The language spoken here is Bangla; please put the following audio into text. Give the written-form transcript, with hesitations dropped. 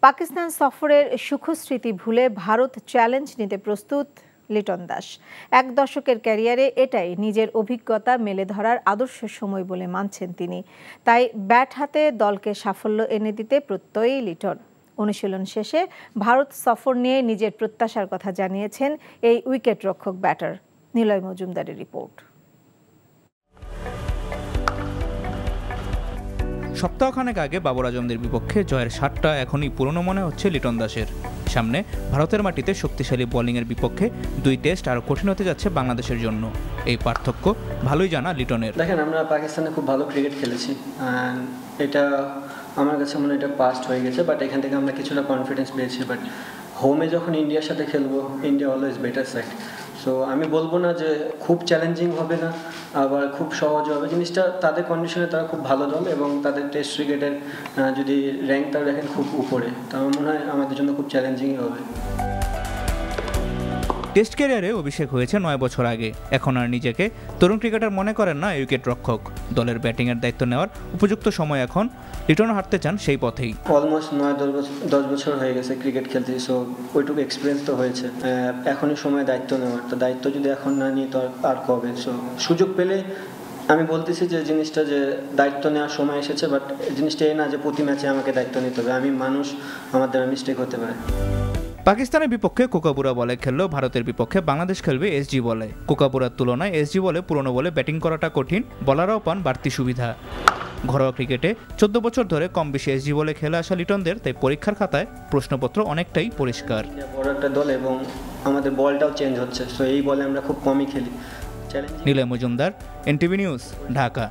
পাকিস্তান সফরের সুখস্মৃতি ভুলে ভারত চ্যালেঞ্জ নিতে প্রস্তুত লিটন দাস। এক দশকের ক্যারিয়ারে এটাই নিজের অভিজ্ঞতা মেলে ধরার আদর্শ সময় বলে মানছেন তিনি। তাই ব্যাট হাতে দলকে সাফল্য এনে দিতে প্রত্যয়ী লিটন। অনুশীলন শেষে ভারত সফর নিয়ে নিজের প্রত্যাশার কথা জানিয়েছেন এই উইকেট রক্ষক ব্যাটার। নিলয় মজুমদারের রিপোর্ট। সপ্তাহখানেক আগে বাবর আজমদের বিপক্ষে জয়ের স্বাদটা এখনই পুরনো মনে হচ্ছে লিটন দাসের। সামনে ভারতের মাটিতে শক্তিশালী বোলিংয়ের বিপক্ষে 2 টেস্ট আরও কঠিন হতে যাচ্ছে বাংলাদেশের জন্য। এই পার্থক্য ভালোই জানা লিটনের। দেখেন, আমরা পাকিস্তানে খুব ভালো ক্রিকেট খেলেছি, এটা আমার কাছে মনে হয় এটা পাস্ট হয়ে গেছে, বাট এখান থেকে আমরা কিছুটা কনফিডেন্স পেয়েছি। বাট হোমে যখন ইন্ডিয়ার সাথে খেলবো, India always better side. So আমি বলবো না যে খুব চ্যালেঞ্জিং হবে না, আবার খুব সহজ হবে। জিনিসটা তাদের কন্ডিশনে তারা খুব ভালো দল এবং তাদের টেস্ট ক্রিকেটের যদি র্যাঙ্কটা দেখেন খুব উপরে, তো আমার মনে হয় আমাদের জন্য খুব চ্যালেঞ্জিংই হবে। টেস্ট ক্যারিয়ারে অভিষেক হয়েছে 9 বছর আগে। এখন আর নিজেকে তরুণ ক্রিকেটার মনে করেন না উইকেট রক্ষক। দলের ব্যাটিংয়ের দায়িত্ব নেওয়ার উপযুক্ত সময় এখন। লিটন হাঁটতে চান সেই পথেই। অলমোস্ট 9-10 বছর হয়ে গেছে ক্রিকেট খেলতে, সো ওইটুকু এক্সপিরিয়েন্স তো হয়েছে। এখনই সময় দায়িত্ব নেওয়ার, তো দায়িত্ব যদি এখন না নিই তো আর কবে। সো সুযোগ পেলে আমি বলতেছি যে জিনিসটা যে দায়িত্ব নেওয়ার সময় এসেছে, বাট জিনিসটা এই না যে প্রতি ম্যাচে আমাকে দায়িত্ব নিতে হবে। আমি মানুষ, আমাদের মিস্টেক হতে পারে। পাকিস্তানের বিপক্ষে কোকাবুরা বলে খেললেও ভারতের বিপক্ষে বাংলাদেশ খেলবে এসজি বলে। কোকাবুরার তুলনায় এসজি বলে পুরনো বলে ব্যাটিং করাটা কঠিন, বলারও পান বাড়তি সুবিধা। ঘরোয়া ক্রিকেটে 14 বছর ধরে কম বেশি এসজি বলে খেলে আসা লিটনদের তাই পরীক্ষার খাতায় প্রশ্নপত্র অনেকটাই পরিষ্কার। বড় একটা দল এবং আমাদের বলটাও চেঞ্জ হচ্ছে, সো এই বলে আমরা খুব কমই খেলি। Niloy Majumdar, NTV news, Dhaka.